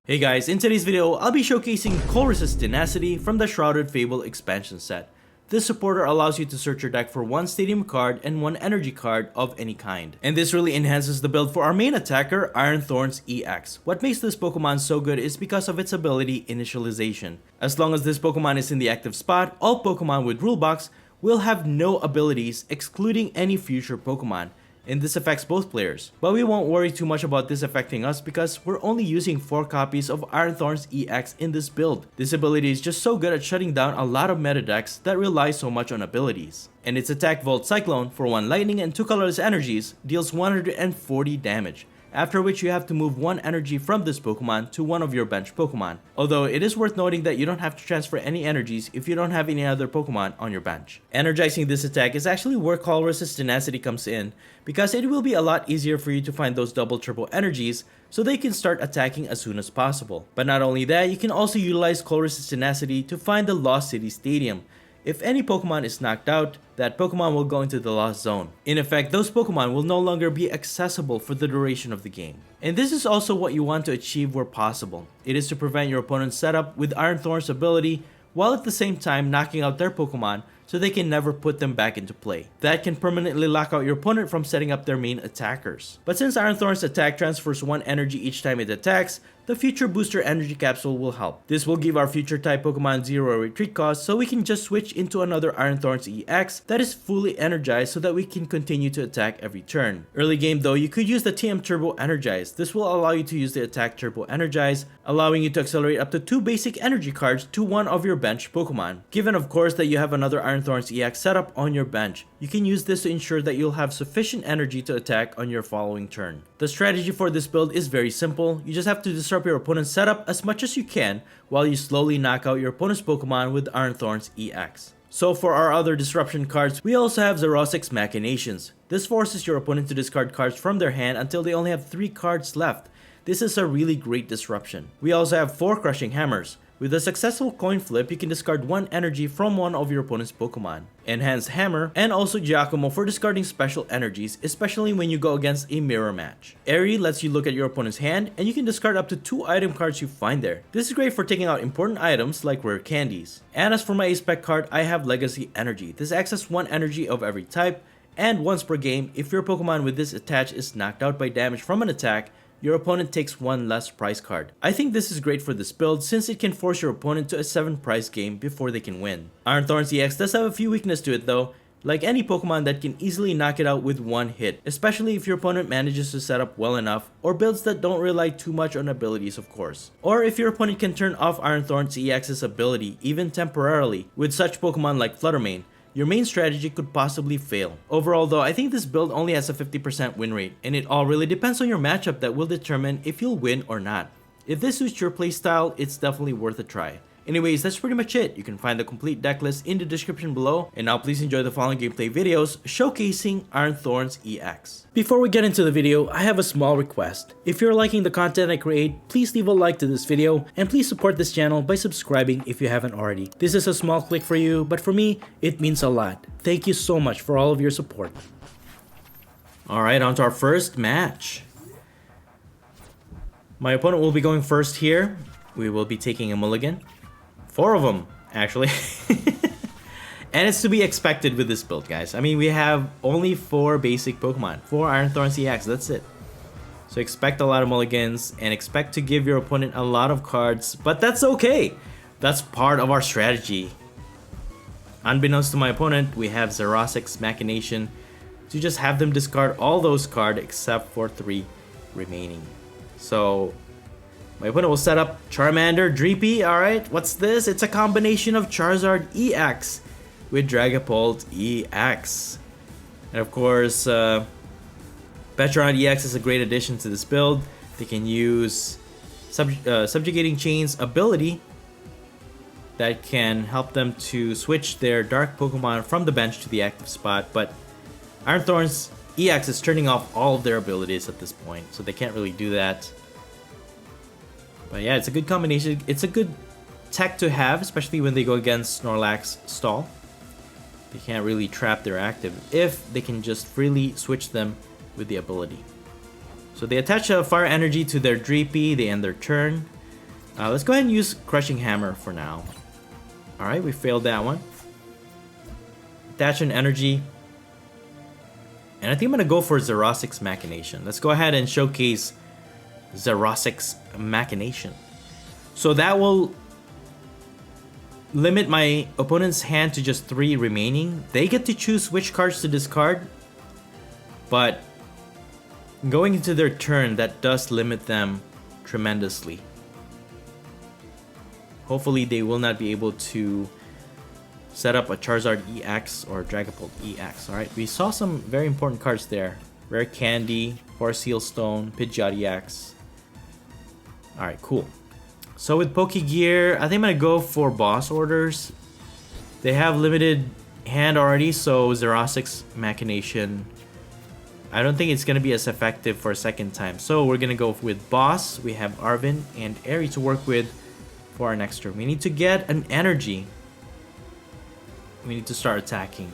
Hey guys, in today's video, I'll be showcasing Colress's Tenacity from the Shrouded Fable expansion set. This supporter allows you to search your deck for one stadium card and one energy card of any kind. And this really enhances the build for our main attacker, Iron Thorns EX. What makes this Pokemon so good is because of its ability Initialization. As long as this Pokemon is in the active spot, all Pokemon with Rulebox will have no abilities excluding any future Pokemon. And this affects both players. But we won't worry too much about this affecting us because we're only using 4 copies of Iron Thorns EX in this build. This ability is just so good at shutting down a lot of meta decks that rely so much on abilities. And its attack Volt Cyclone for 1 lightning and 2 colorless energies deals 140 damage. After which you have to move 1 energy from this Pokemon to one of your bench Pokemon. Although it is worth noting that you don't have to transfer any energies if you don't have any other Pokemon on your bench. Energizing this attack is actually where Colress's Tenacity comes in, because it will be a lot easier for you to find those double triple energies so they can start attacking as soon as possible. But not only that, you can also utilize Colress's Tenacity to find the Lost City Stadium. If any Pokemon is knocked out, that Pokemon will go into the Lost Zone. In effect, those Pokemon will no longer be accessible for the duration of the game. And this is also what you want to achieve where possible. It is to prevent your opponent's setup with Iron Thorn's ability, while at the same time knocking out their Pokemon so they can never put them back into play. That can permanently lock out your opponent from setting up their main attackers. But since Iron Thorn's attack transfers 1 energy each time it attacks, the future booster energy capsule will help. This will give our future type Pokemon 0 retreat cost so we can just switch into another Iron Thorns EX that is fully energized so that we can continue to attack every turn. Early game though, you could use the TM Turbo Energize. This will allow you to use the attack Turbo Energize, allowing you to accelerate up to 2 basic energy cards to one of your bench Pokemon. Given of course that you have another Iron Thorns EX setup on your bench, you can use this to ensure that you'll have sufficient energy to attack on your following turn. The strategy for this build is very simple. You just have to disrupt your opponent's setup as much as you can while you slowly knock out your opponent's Pokemon with Iron Thorns EX. So for our other disruption cards, we also have Xerosic's Machinations. This forces your opponent to discard cards from their hand until they only have 3 cards left. This is a really great disruption. We also have 4 Crushing Hammers. With a successful coin flip, you can discard 1 energy from one of your opponent's Pokemon. Enhanced Hammer, and also Giacomo for discarding special energies, especially when you go against a mirror match. Airy lets you look at your opponent's hand, and you can discard up to 2 item cards you find there. This is great for taking out important items like rare candies. And as for my A-Spec card, I have Legacy Energy. This acts as 1 energy of every type, and once per game, if your Pokemon with this attached is knocked out by damage from an attack, your opponent takes 1 less prize card. I think this is great for this build since it can force your opponent to a 7 prize game before they can win. Iron Thorns EX does have a few weaknesses to it though, like any Pokemon that can easily knock it out with 1 hit, especially if your opponent manages to set up well enough, or builds that don't rely too much on abilities of course. Or if your opponent can turn off Iron Thorns EX's ability, even temporarily, with such Pokemon like Fluttermane, your main strategy could possibly fail. Overall though, I think this build only has a 50% win rate, and it all really depends on your matchup that will determine if you'll win or not. If this suits your playstyle, it's definitely worth a try. Anyways, that's pretty much it. You can find the complete deck list in the description below, and now please enjoy the following gameplay videos showcasing Iron Thorns EX. Before we get into the video, I have a small request. If you're liking the content I create, please leave a like to this video, and please support this channel by subscribing if you haven't already. This is a small click for you, but for me, it means a lot. Thank you so much for all of your support. Alright, on to our first match. My opponent will be going first here. We will be taking a mulligan. 4 of them, actually. And it's to be expected with this build, guys. I mean, we have only 4 basic Pokemon. 4 Iron Thorns EX, that's it. So expect a lot of mulligans, and expect to give your opponent a lot of cards, but that's okay. That's part of our strategy. Unbeknownst to my opponent, we have Xerosic's Machination to just have them discard all those cards except for 3 remaining. So my opponent will set up Charmander, Dreepy, alright. What's this? It's a combination of Charizard EX with Dragapult EX. And of course, Petron EX is a great addition to this build. They can use Subjugating Chain's ability that can help them to switch their dark Pokemon from the bench to the active spot. But Iron Thorns EX is turning off all of their abilities at this point, so they can't really do that. But yeah, it's a good combination. It's a good tech to have, especially when they go against Snorlax Stall. They can't really trap their active if they can just freely switch them with the ability. So they attach a fire energy to their Dreepy, they end their turn. Let's go ahead and use Crushing Hammer for now. Alright, we failed that one. Attachment Energy. And I think I'm going to go for Xerosic's Machination. Let's go ahead and showcase Xerosic's Machination. So that will limit my opponent's hand to just 3 remaining. They get to choose which cards to discard. But going into their turn, that does limit them tremendously. Hopefully they will not be able to set up a Charizard EX or Dragapult EX. Alright, we saw some very important cards there. Rare Candy, Forest Seal Stone, Pidgeot EX. Alright, cool. So with Pokegear, I think I'm going to go for boss orders. They have limited hand already, so Xerosic's Machination, I don't think it's going to be as effective for a second time. So we're going to go with boss. We have Arvin and Airy to work with for our next turn. We need to get an energy. We need to start attacking.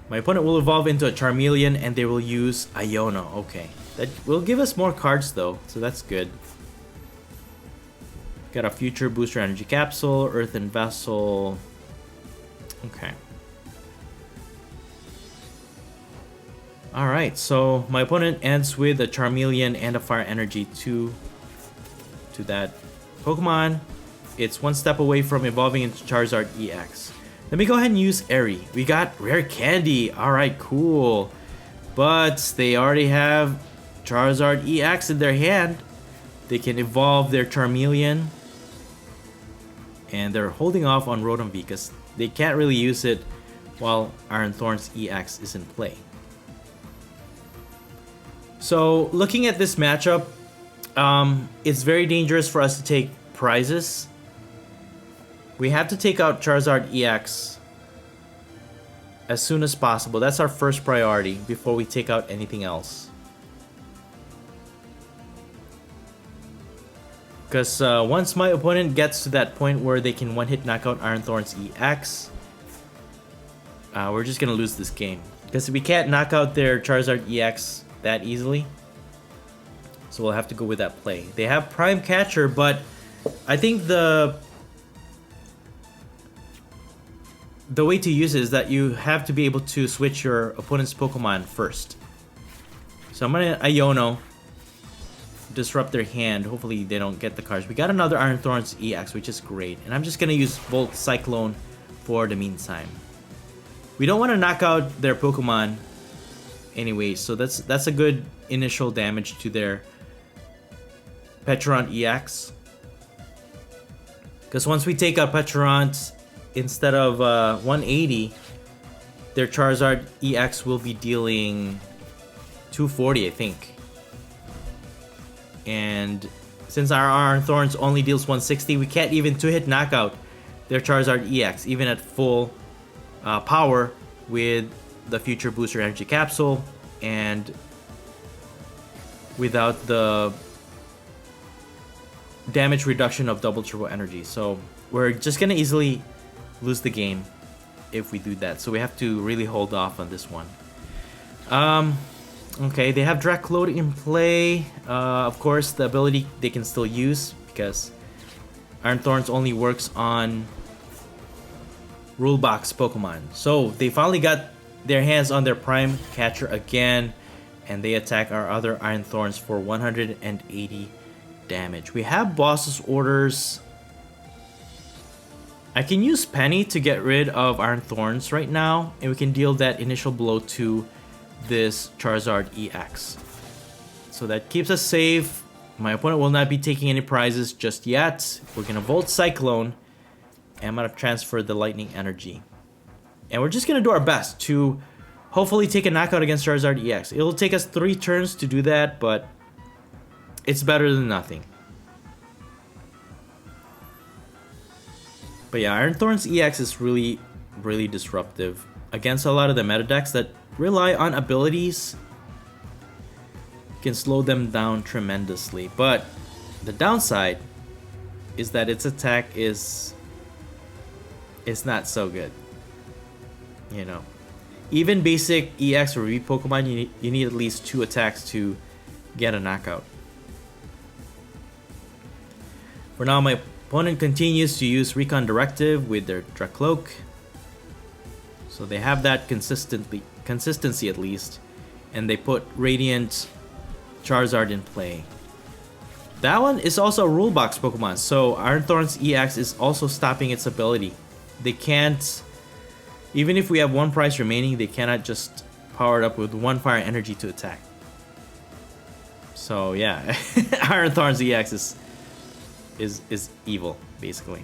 My opponent will evolve into a Charmeleon and they will use Iono. Okay. That will give us more cards though, so that's good. Got a Future Booster Energy Capsule, Earthen Vessel. Okay. Alright, so my opponent ends with a Charmeleon and a Fire Energy to that Pokemon. It's one step away from evolving into Charizard EX. Let me go ahead and use Airy. We got Rare Candy. Alright, cool. But they already have Charizard EX in their hand. They can evolve their Charmeleon. And they're holding off on Rotom V because they can't really use it while Iron Thorns EX is in play. So looking at this matchup, it's very dangerous for us to take prizes. We have to take out Charizard EX as soon as possible. That's our first priority before we take out anything else. Because once my opponent gets to that point where they can one-hit knock out Iron Thorns EX, we're just going to lose this game. Because we can't knock out their Charizard EX that easily. So we'll have to go with that play. They have Prime Catcher, but I think the way to use it is that you have to be able to switch your opponent's Pokemon first. So I'm going to Iono. Disrupt their hand. Hopefully they don't get the cards. We got another Iron Thorns EX, which is great. And I'm just going to use Volt Cyclone for the meantime. We don't want to knock out their Pokemon anyway, so that's a good initial damage to their Petron EX. Because once we take out Petront, instead of 180, their Charizard EX will be dealing 240, I think. And since our Iron Thorns only deals 160, we can't even 2-hit knockout their Charizard EX, even at full power with the Future Booster Energy Capsule and without the damage reduction of Double Turbo Energy. So we're just going to easily lose the game if we do that. So we have to really hold off on this one. Okay, they have Dracload in play. Of course, the ability they can still use because Iron Thorns only works on Rule Box Pokemon. So they finally got their hands on their Prime Catcher again, and they attack our other Iron Thorns for 180 damage. We have Boss's Orders. I can use Penny to get rid of Iron Thorns right now, and we can deal that initial blow to this Charizard EX. So that keeps us safe. My opponent will not be taking any prizes just yet. We're going to Volt Cyclone, and I'm going to transfer the Lightning Energy. And we're just going to do our best to hopefully take a knockout against Charizard EX. It'll take us 3 turns to do that, but it's better than nothing. But yeah, Iron Thorns EX is really, really disruptive against a lot of the meta decks that rely on abilities. Can slow them down tremendously. But the downside is that its attack is not so good. You know, even basic EX or V Pokemon, you need at least 2 attacks to get a knockout. For now, my opponent continues to use Recon Directive with their Dracloak. So they have that consistency at least. And they put Radiant Charizard in play. That one is also a rule box Pokemon, so Iron Thorns EX is also stopping its ability. They can't, even if we have one prize remaining, they cannot just power it up with one fire energy to attack. So yeah, Iron Thorns EX is evil, basically.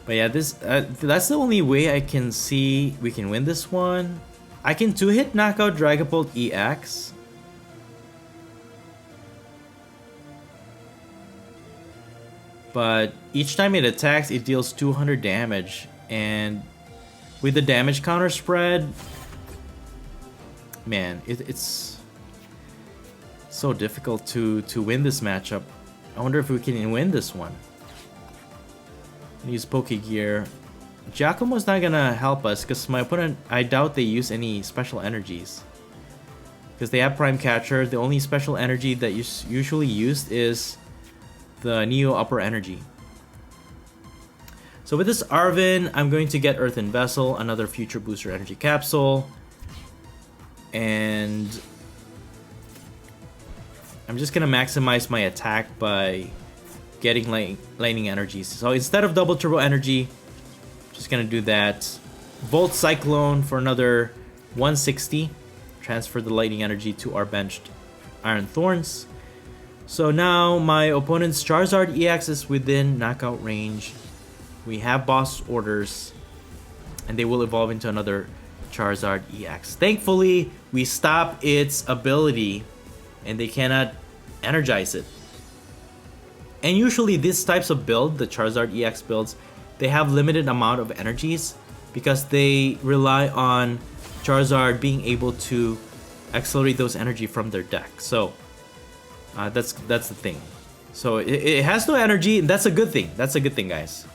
But yeah, that's the only way I can see we can win this one. I can 2-hit knockout Dragapult EX. But each time it attacks, it deals 200 damage. And with the damage counter spread, man, it's so difficult to win this matchup. I wonder if we can win this one. Use Pokegear. Giacomo's not gonna help us because my opponent, I doubt they use any special energies. Because they have Prime Catcher. The only special energy that is usually used is the Neo Upper Energy. So with this Arven, I'm going to get Earthen Vessel, another Future Booster Energy Capsule, and I'm just gonna maximize my attack by getting lightning energies. So instead of double turbo energy, just gonna do that. Volt Cyclone for another 160. Transfer the lightning energy to our benched Iron Thorns. So now my opponent's Charizard EX is within knockout range. We have boss orders, and they will evolve into another Charizard EX. Thankfully, we stop its ability, and they cannot energize it. And usually these types of build, the Charizard EX builds, they have limited amount of energies because they rely on Charizard being able to accelerate those energy from their deck. So that's the thing. So it has no energy, and that's a good thing. That's a good thing, guys.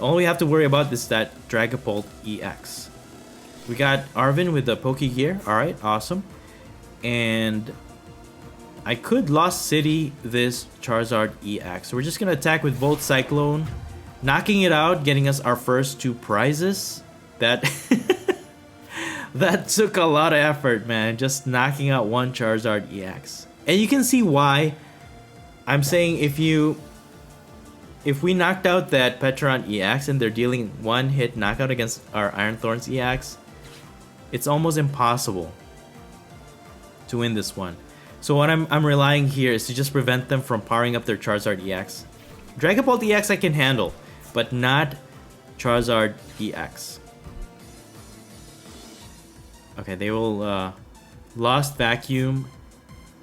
All we have to worry about is that Dragapult EX. We got Arven with the Pokegear. Alright, awesome. And I could Lost City this Charizard EX. So we're just gonna attack with Volt Cyclone, knocking it out, getting us our first 2 prizes. That that took a lot of effort, man. Just knocking out one Charizard EX. And you can see why I'm saying if we knocked out that Petron EX and they're dealing 1-hit knockout against our Iron Thorns EX, it's almost impossible to win this one. So what I'm relying here is to just prevent them from powering up their Charizard EX. Dragapult EX I can handle, but not Charizard EX. Okay, they will Lost Vacuum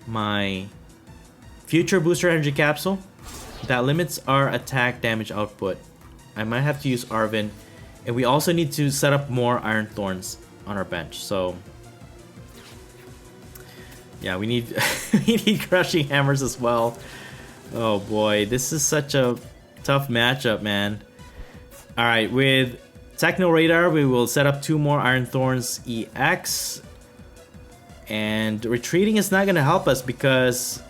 my Future Booster Energy Capsule. That limits our attack damage output. I might have to use Arven, and we also need to set up more Iron Thorns on our bench. So yeah, we need we need Crushing Hammers as well. Oh boy, this is such a tough matchup, man. All right, with Techno Radar, we will set up 2 more Iron Thorns EX. And retreating is not going to help us because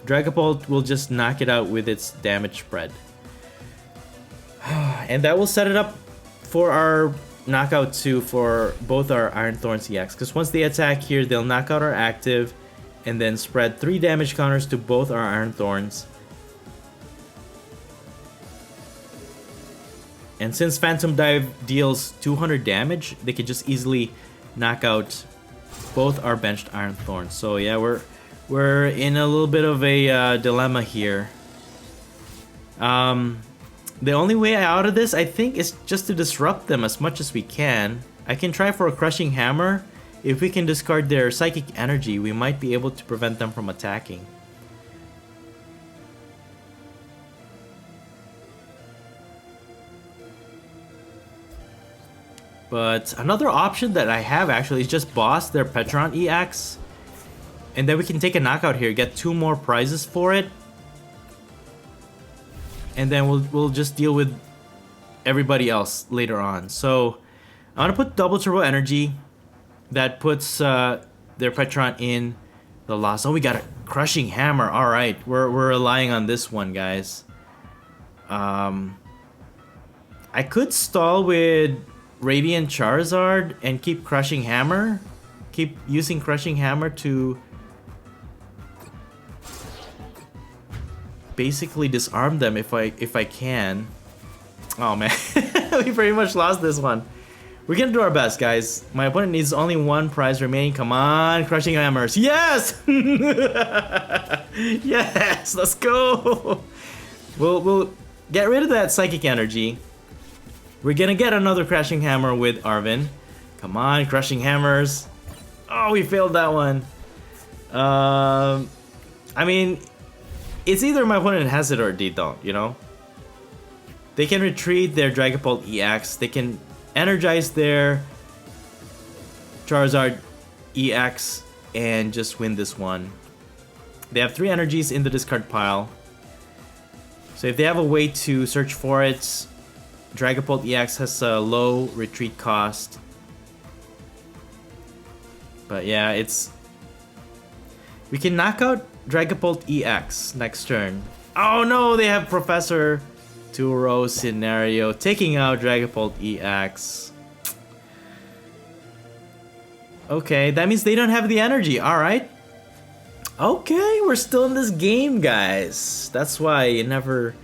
Dragapult will just knock it out with its damage spread. And that will set it up for our knockout 2 for both our Iron Thorns EX. Because once they attack here, they'll knock out our active and then spread 3 damage counters to both our Iron Thorns. And since Phantom Dive deals 200 damage, they can just easily knock out both our benched Iron Thorns. So yeah, we're in a little bit of a dilemma here. The only way out of this, I think, is just to disrupt them as much as we can. I can try for a Crushing Hammer. If we can discard their Psychic Energy, we might be able to prevent them from attacking. But another option that I have actually is just boss their Petron EX. And then we can take a knockout here, get 2 more prizes for it. And then we'll just deal with everybody else later on. So I'm gonna put Double Turbo Energy. That puts their Petron in the loss. Oh, we got a Crushing Hammer. All right, we're relying on this one, guys. I could stall with Radiant Charizard and keep Crushing Hammer. Keep using Crushing Hammer to basically disarm them if I can. Oh man, we pretty much lost this one. We're gonna do our best, guys. My opponent needs only one prize remaining. Come on, Crushing Hammers. Yes! Yes, let's go. We'll get rid of that Psychic Energy. We're gonna get another Crushing Hammer with Arven. Come on, Crushing Hammers. Oh, we failed that one. I mean, it's either my opponent has it or they don't, you know? They can retreat their Dragapult EX. They can energize their Charizard EX and just win this one. They have 3 energies in the discard pile. So if they have a way to search for it, Dragapult EX has a low retreat cost. But yeah, we can knock out Dragapult EX next turn. Oh no, they have Professor Turo scenario taking out Dragapult EX. Okay, that means they don't have the energy. Alright. Okay, we're still in this game, guys. That's why you never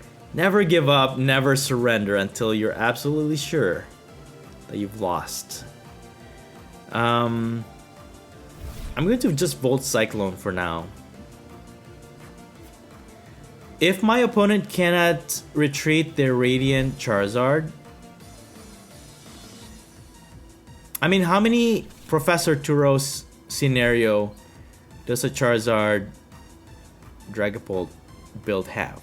give up, never surrender until you're absolutely sure that you've lost. I'm going to just Volt Cyclone for now. If my opponent cannot retreat their Radiant Charizard, I mean, how many Professor Turo's scenario does a Charizard Dragapult build have,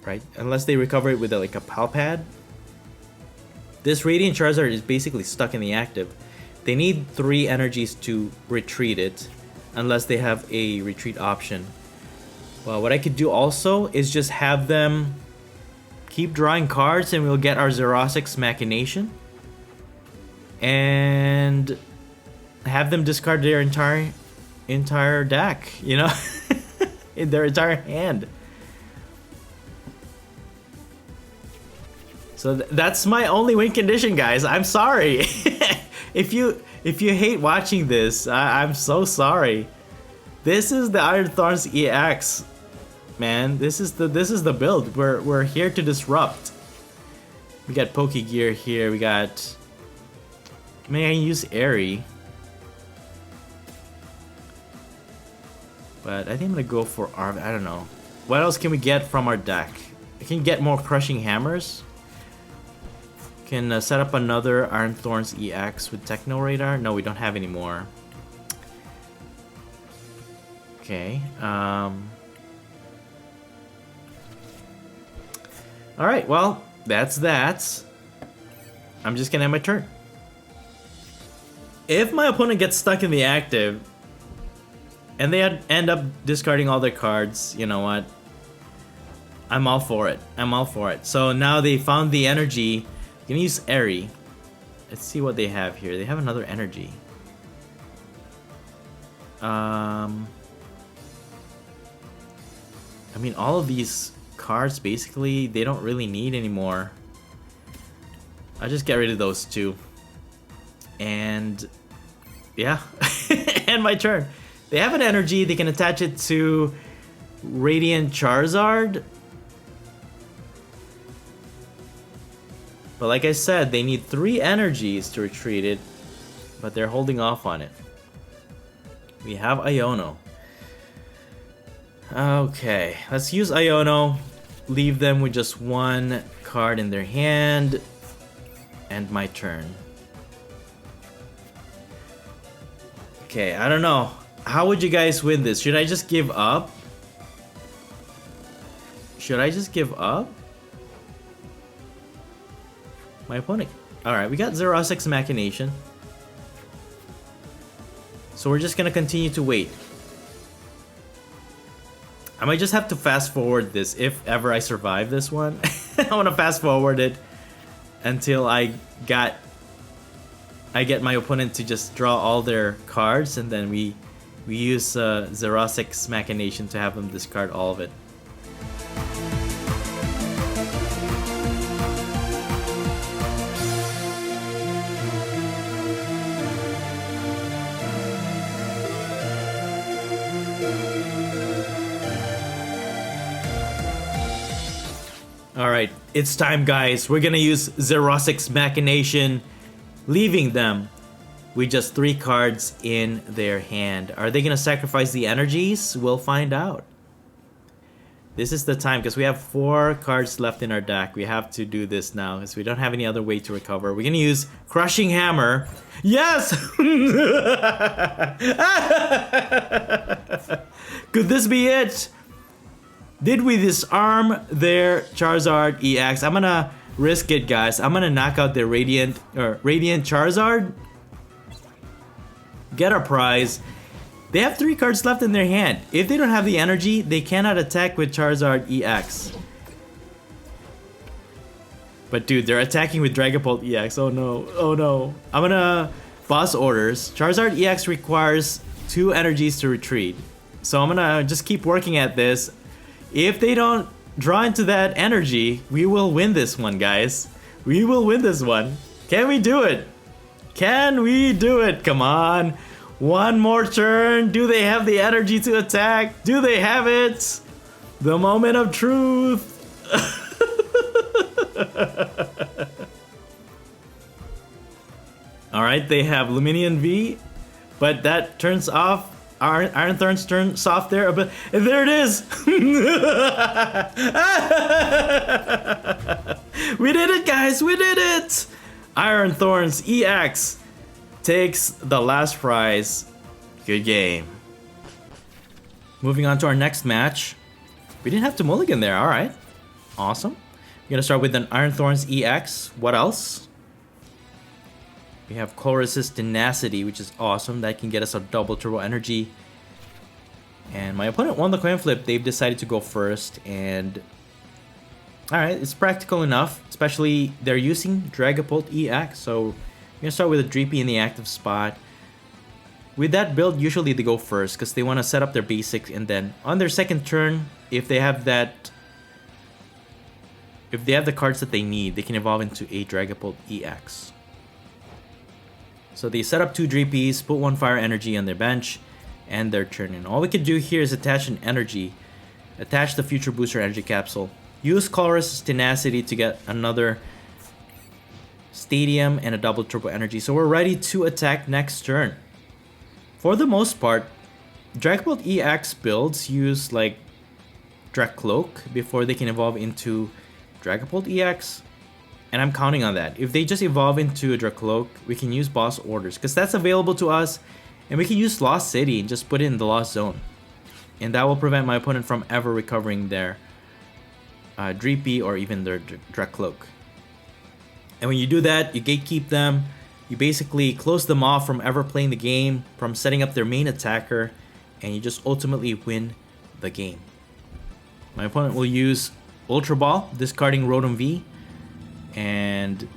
right? Unless they recover it with like a Palpad. This Radiant Charizard is basically stuck in the active. They need 3 energies to retreat it, unless they have a retreat option. Well, what I could do also is just have them keep drawing cards and we'll get our Xerosic's Machination. And have them discard their entire deck, you know? In their entire hand. So that's my only win condition, guys. I'm sorry. If you hate watching this, I'm so sorry. This is the Iron Thorns EX, man. This is the build. We're here to disrupt. We got Pokegear here. We got. May I use Airy? But I think I'm gonna go for Arv. I don't know. What else can we get from our deck? I can get more Crushing Hammers. Can set up another Iron Thorns EX with Techno Radar. No, we don't have any more. Okay. Alright, well, that's that. I'm just gonna end my turn. If my opponent gets stuck in the active, and they end up discarding all their cards, you know what? I'm all for it. I'm all for it. So now they found the energy. I'm gonna use Airy. Let's see what they have here. They have another energy. I mean, all of these cards, basically, they don't really need anymore. I'll just get rid of those 2. And yeah, end my turn. They have an energy. They can attach it to Radiant Charizard. But like I said, they need 3 energies to retreat it. But they're holding off on it. We have Iono. Okay, let's use Iono. Leave them with just 1 card in their hand. End my turn. Okay, I don't know. How would you guys win this? Should I just give up? Should I just give up? My opponent. Alright, we got Xerosic's Machination. So we're just gonna continue to wait. I might just have to fast forward this if ever I survive this one. I wanna fast forward it until I get my opponent to just draw all their cards, and then we We use Xerosic's Machination to have them discard all of it. Alright, it's time, guys. We're gonna use Xerosic's Machination, leaving them with just 3 cards in their hand. Are they gonna sacrifice the energies? We'll find out. This is the time, because we have 4 cards left in our deck. We have to do this now, because we don't have any other way to recover. We're gonna use Crushing Hammer. Yes! Could this be it? Did we disarm their Charizard EX? I'm gonna risk it, guys. I'm gonna knock out their Radiant Charizard. Get our prize. They have 3 cards left in their hand. If they don't have the energy, they cannot attack with Charizard EX. But dude, they're attacking with Dragapult EX. Oh no, oh no. I'm gonna boss orders. Charizard EX requires 2 energies to retreat. So I'm gonna just keep working at this. If they don't draw into that energy, we will win this one, guys. We will win this one. Can we do it? Can we do it? Come on. One more turn. Do they have the energy to attack? Do they have it? The moment of truth. Alright, they have Luminion V, but that turns off. Iron Thorns turn soft there, but there it is! We did it, guys! We did it! Iron Thorns EX takes the last prize. Good game. Moving on to our next match. We didn't have to mulligan there, alright. Awesome. We're gonna start with an Iron Thorns EX. What else? We have Colress's Tenacity, which is awesome. That can get us a double turbo energy. And my opponent won the coin flip. They've decided to go first. And alright, it's practical enough. Especially they're using Dragapult EX. So we're gonna start with a Dreepy in the active spot. With that build, usually they go first because they want to set up their basics, and then on their second turn, if they have that, if they have the cards that they need, they can evolve into a Dragapult EX. So they set up 2 Dreepies, put 1 Fire Energy on their bench, and their turn in. All we could do here is attach an energy, attach the Future Booster Energy Capsule, use Colress Tenacity to get another Stadium and a double Turbo Energy. So we're ready to attack next turn. For the most part, Dragapult EX builds use like Dracloak before they can evolve into Dragapult EX. And I'm counting on that. If they just evolve into a Dracloak, we can use boss orders, because that's available to us. And we can use Lost City and just put it in the Lost Zone. And that will prevent my opponent from ever recovering their Dreepy or even their Dracloak. And when you do that, you gatekeep them. You basically close them off from ever playing the game, from setting up their main attacker, and you just ultimately win the game. My opponent will use Ultra Ball, discarding Rotom V. And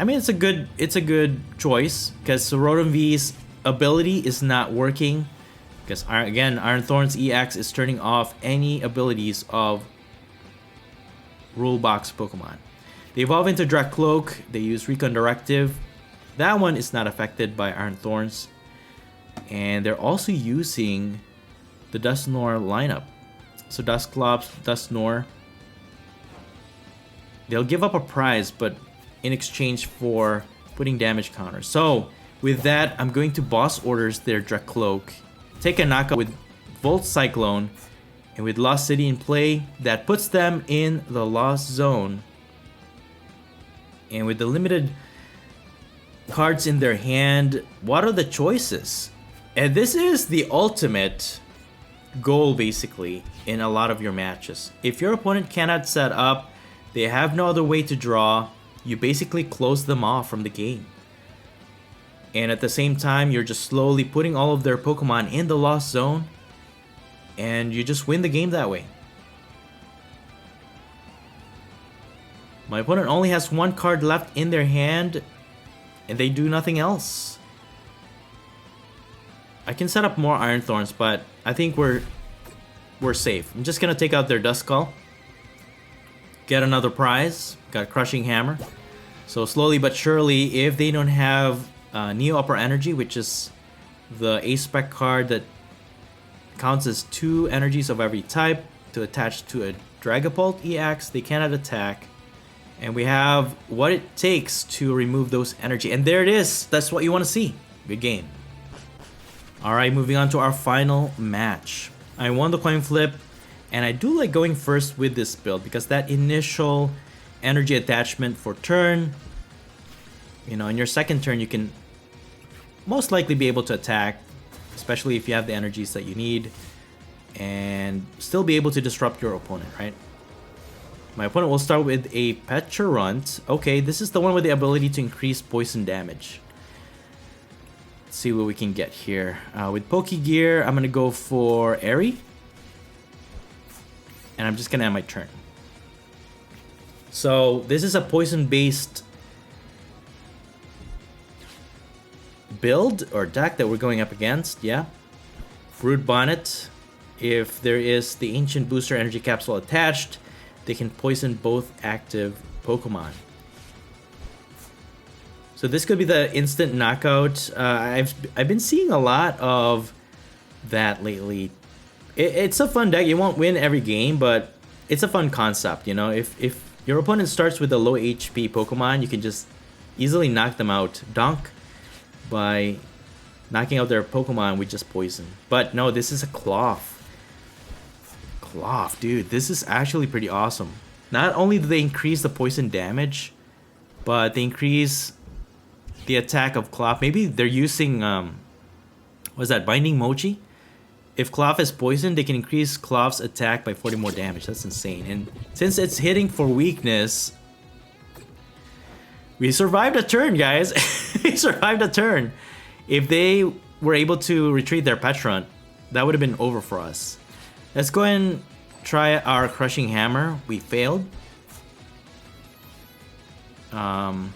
I mean, it's a good choice, because Rotom V's ability is not working, because again, Iron Thorns EX is turning off any abilities of Rule Box Pokemon. They evolve into Dracloak, they use Recon Directive. That one is not affected by Iron Thorns. And they're also using the Dusknoir lineup. So Dusclops, Dusknoir. They'll give up a prize, but in exchange for putting damage counters. So with that, I'm going to boss orders their Dracloak, take a knockout with Volt Cyclone, and with Lost City in play, that puts them in the Lost Zone. And with the limited cards in their hand, what are the choices? And this is the ultimate goal, basically, in a lot of your matches. If your opponent cannot set up, they have no other way to draw, you basically close them off from the game. And at the same time, you're just slowly putting all of their Pokemon in the Lost Zone, and you just win the game that way. My opponent only has 1 card left in their hand, and they do nothing else. I can set up more Iron Thorns, but I think we're safe. I'm just gonna take out their Duskull. Get another prize. Got Crushing Hammer. So slowly but surely, if they don't have Neo Upper Energy, which is the A-Spec card that counts as 2 energies of every type to attach to a Dragapult EX, they cannot attack. And we have what it takes to remove those energy. And there it is. That's what you want to see. Good game. Alright, moving on to our final match. I won the coin flip, and I do like going first with this build because that initial energy attachment for turn, you know, in your second turn you can most likely be able to attack, especially if you have the energies that you need, and still be able to disrupt your opponent, right? My opponent will start with a Pecharunt. Okay, this is the one with the ability to increase poison damage. Let's see what we can get here. With Pokegear, I'm going to go for Airy. And I'm just going to end my turn. So, this is a poison-based build or deck that we're going up against, yeah. Brood Bonnet. If there is the Ancient Booster Energy Capsule attached, they can poison both active Pokemon. So this could be the instant knockout. I've been seeing a lot of that lately. It's a fun deck. You won't win every game, but it's a fun concept, you know. If your opponent starts with a low HP Pokemon, you can just easily knock them out. Donk by knocking out their Pokemon with just poison. But no, this is a Klawf. Klawf, dude, this is actually pretty awesome. Not only do they increase the poison damage, but they increase the attack of Klawf. Maybe they're using what's that, Binding Mochi? If Klawf is poisoned, they can increase Klawf's attack by 40 more damage. That's insane. And since it's hitting for weakness, we survived a turn, guys. We survived a turn. If they were able to retreat their Pecharunt, that would have been over for us. Let's go and try our Crushing Hammer. We failed. Let's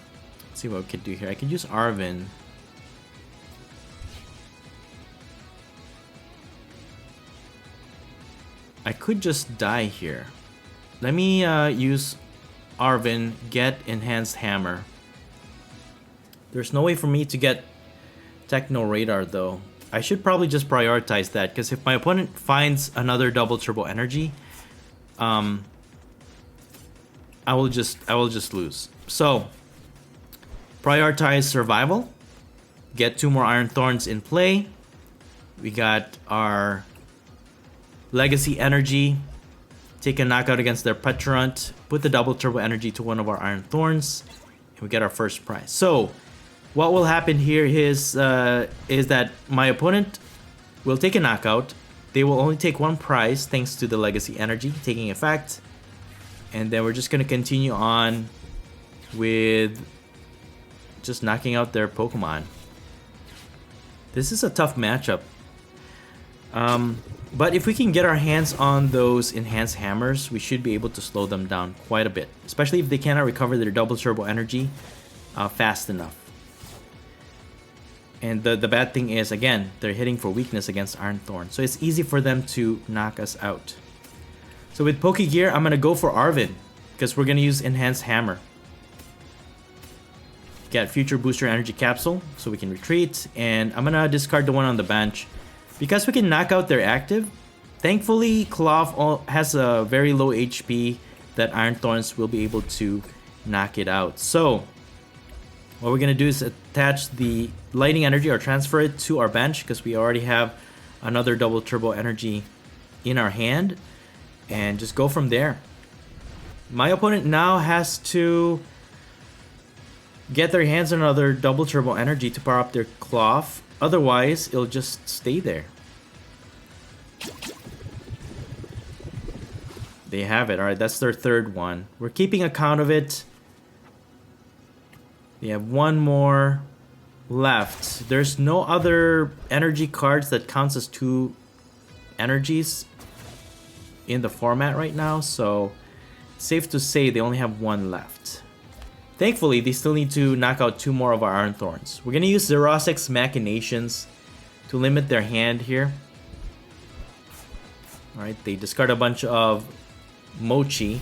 see what we could do here. I could use Arven. I could just die here. Let me use Arven, get Enhanced Hammer. There's no way for me to get Techno Radar though. I should probably just prioritize that, because if my opponent finds another double turbo energy, I will just lose. So prioritize survival, get 2 more Iron Thorns in play. We got our Legacy Energy, take a knockout against their Pecharunt, put the double turbo energy to one of our Iron Thorns, and we get our first prize. So what will happen here is that my opponent will take a knockout. They will only take 1 prize thanks to the Legacy Energy taking effect. And then we're just going to continue on with just knocking out their Pokemon. This is a tough matchup. But if we can get our hands on those Enhanced Hammers, we should be able to slow them down quite a bit. Especially if they cannot recover their double turbo energy fast enough. And the bad thing is, again, they're hitting for weakness against Iron Thorn. So it's easy for them to knock us out. So with Pokegear, I'm going to go for Arven, because we're going to use Enhanced Hammer. Get Future Booster Energy Capsule, so we can retreat. And I'm going to discard the one on the bench. Because we can knock out their active, thankfully Klawf has a very low HP that Iron Thorns will be able to knock it out. So what we're going to do is attach the Lightning Energy or transfer it to our bench, because we already have another double turbo energy in our hand, and just go from there. My opponent now has to get their hands on another double turbo energy to power up their Klawf. Otherwise, it'll just stay there. They have it. Alright, that's their third one. We're keeping account of it. They have 1 more left. There's no other energy cards that counts as 2 energies in the format right now, so safe to say they only have 1 left. Thankfully, they still need to knock out 2 more of our Iron Thorns. We're going to use Xerosic's Machinations to limit their hand here. Alright, they discard a bunch of Mochi.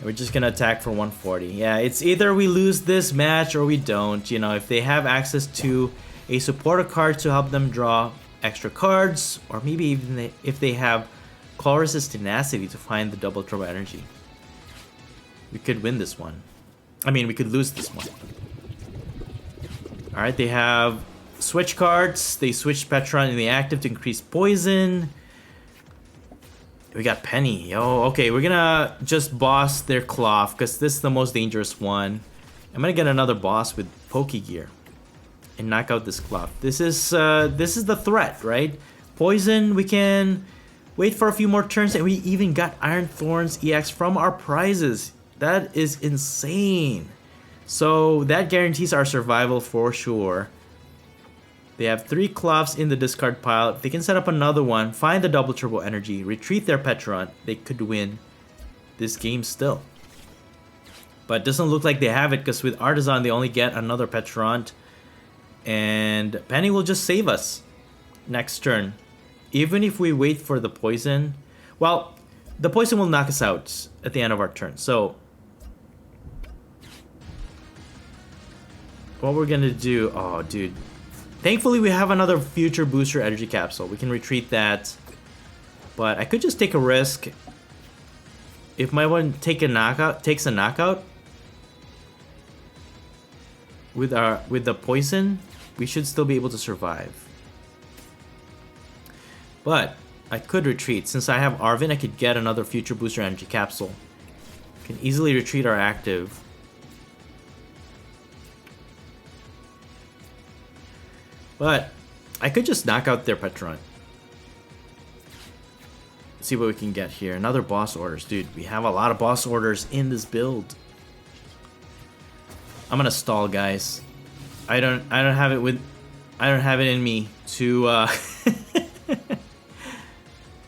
We're just gonna attack for 140. Yeah, it's either we lose this match or we don't. You know, if they have access to a supporter card to help them draw extra cards, or maybe even if they have Colress's Tenacity to find the double turbo energy, we could win this one. I mean, we could lose this one. Alright, they have switch cards. They switched Petron in the active to increase poison. We got Penny. Yo, okay, we're gonna just boss their Klawf because this is the most dangerous one. I'm gonna get another boss with Pokegear and knock out this Klawf. This is the threat, right? Poison, we can wait for a few more turns, and we even got Iron Thorns EX from our prizes. That is insane. So that guarantees our survival for sure. They have 3 Klawfs in the discard pile. If they can set up another one, find the double turbo energy, retreat their Petron, they could win this game still. But it doesn't look like they have it, because with Artisan they only get another Petron. And Penny will just save us next turn. Even if we wait for the poison, well, the poison will knock us out at the end of our turn. So what we're gonna do, oh dude. Thankfully we have another future booster energy capsule. We can retreat that. But I could just take a risk. If my one takes a knockout with the poison, we should still be able to survive. But I could retreat. Since I have Arvin, I could get another future booster energy capsule. Can easily retreat our active. But I could just knock out their Petron. See what we can get here. Another boss orders, dude. We have a lot of boss orders in this build. I'm gonna stall, guys. I don't have it in me to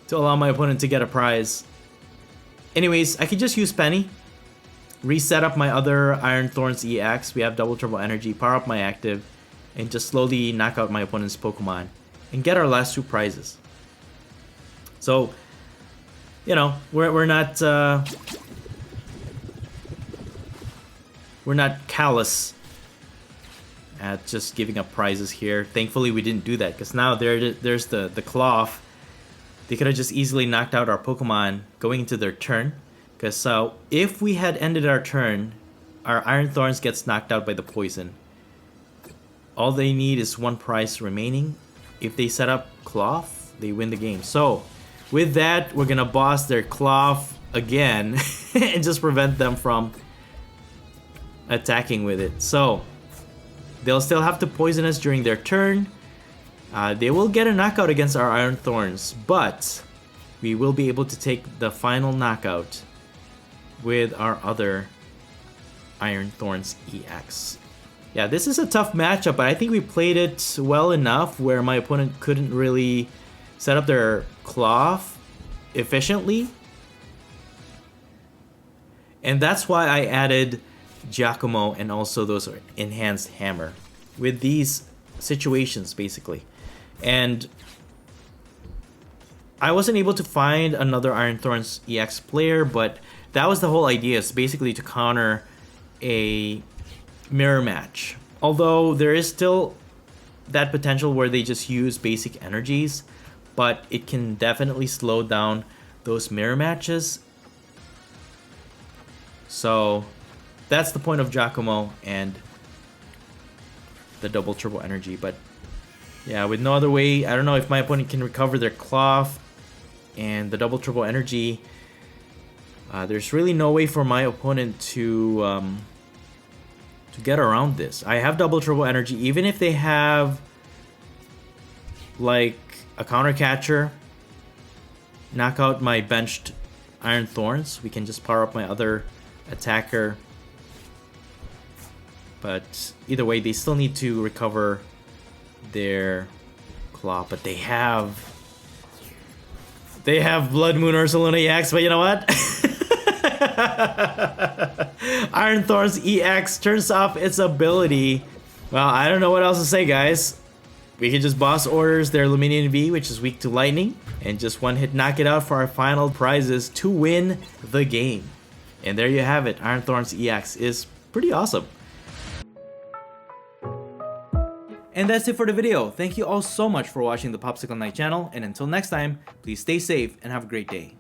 to allow my opponent to get a prize. Anyways, I could just use Penny, reset up my other Iron Thorns EX. We have double turbo energy, power up my active, and just slowly knock out my opponent's Pokemon and get our last 2 prizes. So, you know, we're not callous at just giving up prizes here. Thankfully, we didn't do that, because now there's the Klawf. They could have just easily knocked out our Pokemon going into their turn. Because if we had ended our turn, our Iron Thorns gets knocked out by the poison. All they need is 1 prize remaining. If they set up Klawf, they win the game. So, with that, we're gonna boss their Klawf again and just prevent them from attacking with it. So, they'll still have to poison us during their turn. They will get a knockout against our Iron Thorns, but we will be able to take the final knockout with our other Iron Thorns EX. Yeah, this is a tough matchup, but I think we played it well enough where my opponent couldn't really set up their Klawf efficiently. And that's why I added Giacomo and also those enhanced hammer with these situations, basically. And I wasn't able to find another Iron Thorns EX player, but that was the whole idea, is basically to counter a mirror match. Although there is still that potential where they just use basic energies, but it can definitely slow down those mirror matches. So that's the point of Giacomo and the double turbo energy. But yeah, with no other way, I don't know if my opponent can recover their Klawf and the double turbo energy. There's really no way for my opponent to get around this. I have double turbo energy. Even if they have like a counter catcher, knock out my benched Iron Thorns, we can just power up my other attacker. But either way, they still need to recover their Klawf. But they have Blood Moon Ursaluna EX, but you know what? Iron Thorns EX turns off its ability. Well, I don't know what else to say, guys. We can just boss orders their Luminion V, which is weak to lightning, and just one hit knock it out for our final prizes to win the game. And there you have it. Iron Thorns EX is pretty awesome. And that's it for the video. Thank you all so much for watching the Popsicleknight channel, and until next time, please stay safe and have a great day.